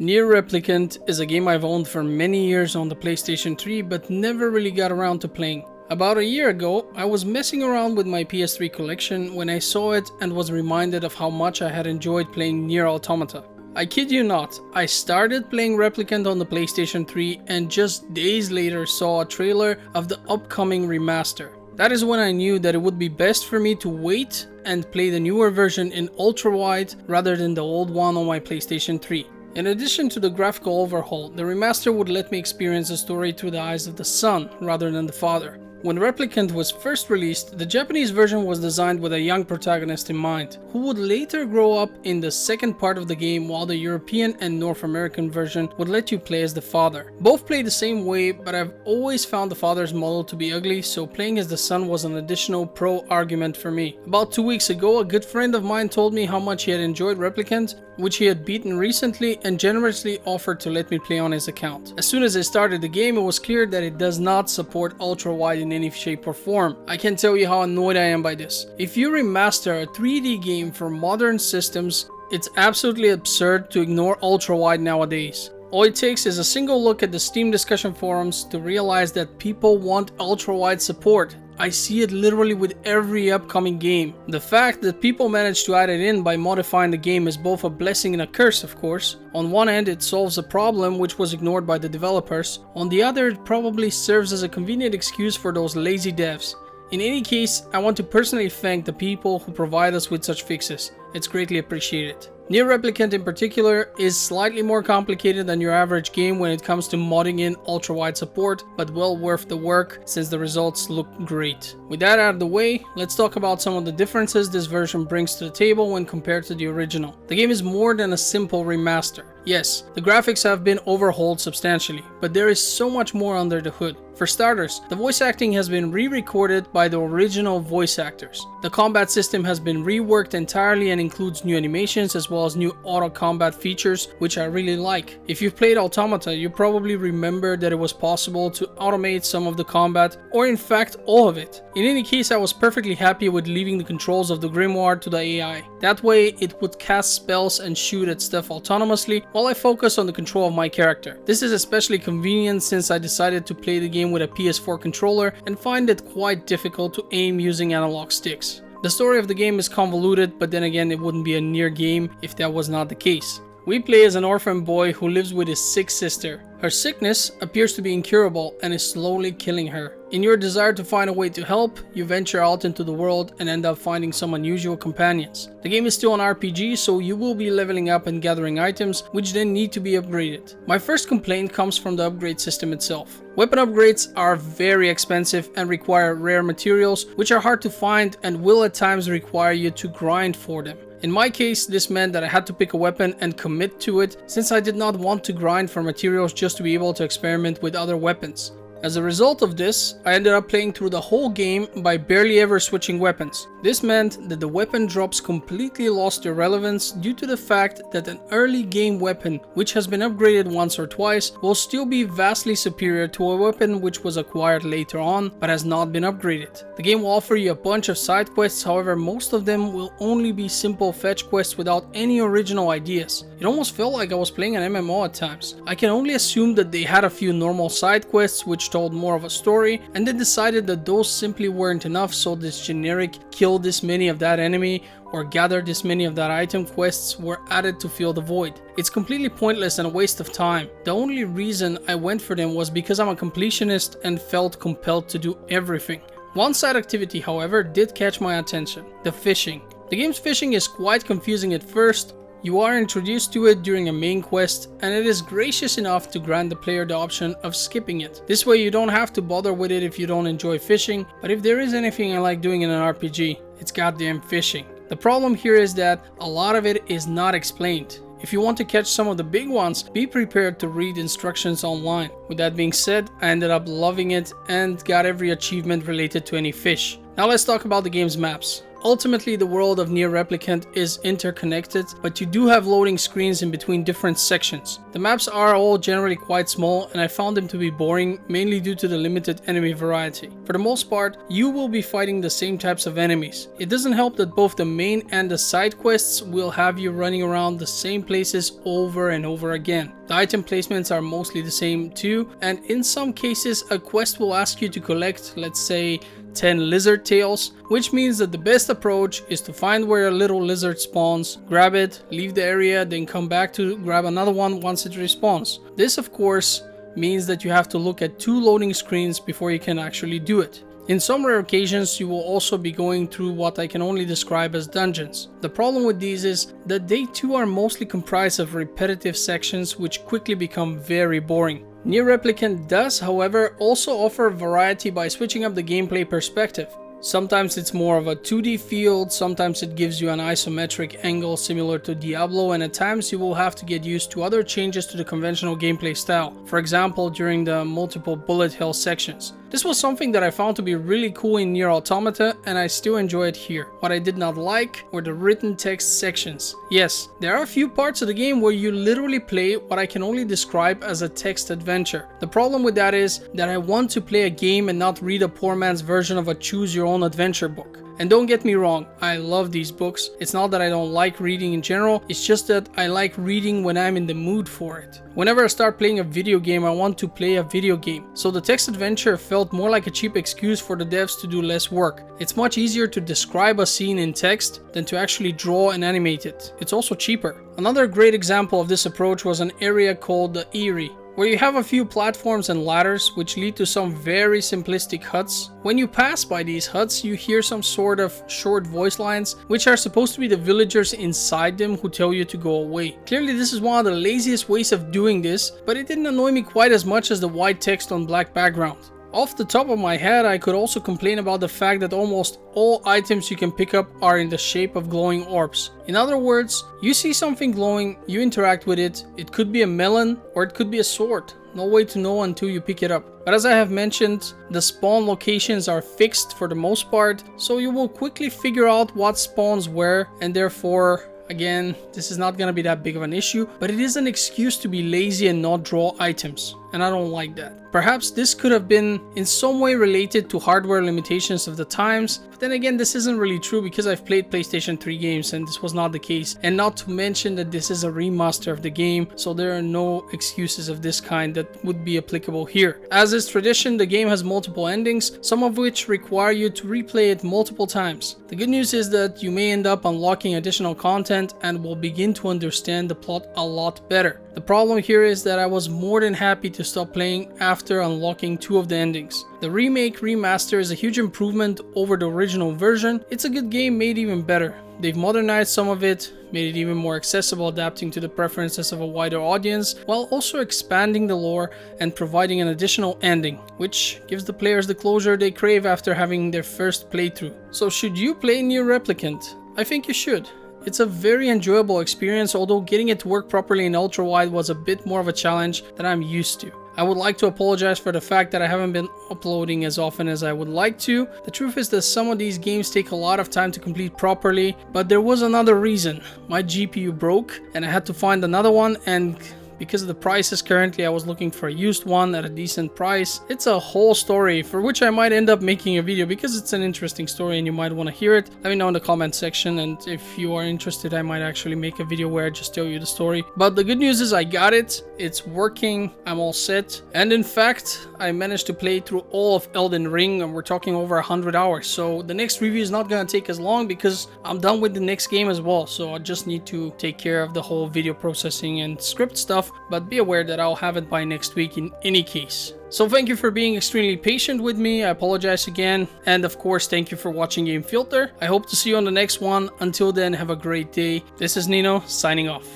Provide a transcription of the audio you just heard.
Nier Replicant is a game I've owned for many years on the PlayStation 3 but never really got around to playing. About a year ago, I was messing around with my PS3 collection when I saw it and was reminded of how much I had enjoyed playing Nier Automata. I kid you not, I started playing Replicant on the PlayStation 3 and just days later saw a trailer of the upcoming remaster. That is when I knew that it would be best for me to wait and play the newer version in Ultrawide rather than the old one on my PlayStation 3. In addition to the graphical overhaul, the remaster would let me experience the story through the eyes of the son rather than the father. When Replicant was first released, the Japanese version was designed with a young protagonist in mind, who would later grow up in the second part of the game, while the European and North American version would let you play as the father. Both play the same way, but I've always found the father's model to be ugly, so playing as the son was an additional pro argument for me. About 2 weeks ago, a good friend of mine told me how much he had enjoyed Replicant, which he had beaten recently, and generously offered to let me play on his account. As soon as I started the game, it was clear that it does not support ultra-wide in any shape or form. I can't tell you how annoyed I am by this. If you remaster a 3D game for modern systems, it's absolutely absurd to ignore ultra-wide nowadays. All it takes is a single look at the Steam discussion forums to realize that people want ultra-wide support. I see it literally with every upcoming game. The fact that people manage to add it in by modifying the game is both a blessing and a curse, of course. On one end, it solves a problem which was ignored by the developers. On the other, it probably serves as a convenient excuse for those lazy devs. In any case, I want to personally thank the people who provide us with such fixes. It's greatly appreciated. Nier Replicant in particular is slightly more complicated than your average game when it comes to modding in ultra-wide support, but well worth the work since the results look great. With that out of the way, let's talk about some of the differences this version brings to the table when compared to the original. The game is more than a simple remaster. Yes, the graphics have been overhauled substantially, but there is so much more under the hood. For starters, the voice acting has been re-recorded by the original voice actors. The combat system has been reworked entirely and includes new animations as well as new auto combat features, which I really like. If you've played Automata, you probably remember that it was possible to automate some of the combat, or in fact all of it. In any case, I was perfectly happy with leaving the controls of the grimoire to the AI. That way it would cast spells and shoot at stuff autonomously while I focus on the control of my character. This is especially convenient since I decided to play the game with a PS4 controller and find it quite difficult to aim using analog sticks. The story of the game is convoluted, but then again it wouldn't be a Nier game if that was not the case. We play as an orphan boy who lives with his sick sister. Her sickness appears to be incurable and is slowly killing her. In your desire to find a way to help, you venture out into the world and end up finding some unusual companions. The game is still an RPG, so you will be leveling up and gathering items, which then need to be upgraded. My first complaint comes from the upgrade system itself. Weapon upgrades are very expensive and require rare materials, which are hard to find and will at times require you to grind for them. In my case, this meant that I had to pick a weapon and commit to it, since I did not want to grind for materials just to be able to experiment with other weapons. As a result of this, I ended up playing through the whole game by barely ever switching weapons. This meant that the weapon drops completely lost their relevance due to the fact that an early game weapon which has been upgraded once or twice will still be vastly superior to a weapon which was acquired later on but has not been upgraded. The game will offer you a bunch of side quests, however most of them will only be simple fetch quests without any original ideas. It almost felt like I was playing an MMO at times. I can only assume that they had a few normal side quests which told more of a story, and then decided that those simply weren't enough, so this generic kill this many of that enemy or gather this many of that item quests were added to fill the void. It's completely pointless and a waste of time. The only reason I went for them was because I'm a completionist and felt compelled to do everything. One side activity, however, did catch my attention: the fishing. The game's fishing is quite confusing at first. You are introduced to it during a main quest, and it is gracious enough to grant the player the option of skipping it. This way you don't have to bother with it if you don't enjoy fishing, but if there is anything I like doing in an RPG, it's goddamn fishing. The problem here is that a lot of it is not explained. If you want to catch some of the big ones, be prepared to read instructions online. With that being said, I ended up loving it and got every achievement related to any fish. Now let's talk about the game's maps. Ultimately, the world of Nier Replicant is interconnected, but you do have loading screens in between different sections. The maps are all generally quite small, and I found them to be boring, mainly due to the limited enemy variety. For the most part, you will be fighting the same types of enemies. It doesn't help that both the main and the side quests will have you running around the same places over and over again. The item placements are mostly the same too, and in some cases a quest will ask you to collect, let's say, 10 lizard tails, which means that the best approach is to find where a little lizard spawns, grab it, leave the area, then come back to grab another one once it respawns. This of course means that you have to look at 2 loading screens before you can actually do it. In some rare occasions, you will also be going through what I can only describe as dungeons. The problem with these is that they too are mostly comprised of repetitive sections which quickly become very boring. Nier Replicant does, however, also offer variety by switching up the gameplay perspective. Sometimes it's more of a 2D field, sometimes it gives you an isometric angle similar to Diablo, and at times you will have to get used to other changes to the conventional gameplay style, for example during the multiple bullet hell sections. This was something that I found to be really cool in Nier Automata, and I still enjoy it here. What I did not like were the written text sections. Yes, there are a few parts of the game where you literally play what I can only describe as a text adventure. The problem with that is that I want to play a game and not read a poor man's version of a choose your own adventure book. And don't get me wrong, I love these books. It's not that I don't like reading in general, it's just that I like reading when I'm in the mood for it. Whenever I start playing a video game, I want to play a video game. So the text adventure felt more like a cheap excuse for the devs to do less work. It's much easier to describe a scene in text than to actually draw and animate it. It's also cheaper. Another great example of this approach was an area called the Eyrie, where you have a few platforms and ladders which lead to some very simplistic huts. When you pass by these huts, you hear some sort of short voice lines which are supposed to be the villagers inside them who tell you to go away. Clearly this is one of the laziest ways of doing this, but it didn't annoy me quite as much as the white text on black background. Off the top of my head, I could also complain about the fact that almost all items you can pick up are in the shape of glowing orbs. In other words, you see something glowing, you interact with it, it could be a melon or it could be a sword. No way to know until you pick it up. But as I have mentioned, the spawn locations are fixed for the most part, so you will quickly figure out what spawns where, and therefore, again, this is not gonna be that big of an issue, but it is an excuse to be lazy and not draw items, and I don't like that. Perhaps this could have been in some way related to hardware limitations of the times, but then again this isn't really true because I've played PlayStation 3 games and this was not the case, and not to mention that this is a remaster of the game, so there are no excuses of this kind that would be applicable here. As is tradition, the game has multiple endings, some of which require you to replay it multiple times. The good news is that you may end up unlocking additional content and will begin to understand the plot a lot better. The problem here is that I was more than happy to stop playing after unlocking 2 of the endings. The remake remaster is a huge improvement over the original version. It's a good game made even better. They've modernized some of it, made it even more accessible, adapting to the preferences of a wider audience, while also expanding the lore and providing an additional ending, which gives the players the closure they crave after having their first playthrough. So should you play Nier Replicant? I think you should. It's a very enjoyable experience, although getting it to work properly in Ultrawide was a bit more of a challenge than I'm used to. I would like to apologize for the fact that I haven't been uploading as often as I would like to. The truth is that some of these games take a lot of time to complete properly, but there was another reason. My GPU broke and I had to find another one, and because of the prices currently, I was looking for a used one at a decent price. It's a whole story for which I might end up making a video because it's an interesting story and you might want to hear it. Let me know in the comment section, and if you are interested, I might actually make a video where I just tell you the story. But the good news is I got it, it's working, I'm all set, and in fact I managed to play through all of Elden Ring, and we're talking over 100 hours. So the next review is not gonna take as long because I'm done with the next game as well, so I just need to take care of the whole video processing and script stuff. But be aware that I'll have it by next week in any case. So thank you for being extremely patient with me, I apologize again, and of course thank you for watching Game Filter. I hope to see you on the next one. Until then, have a great day. This is Nino, signing off.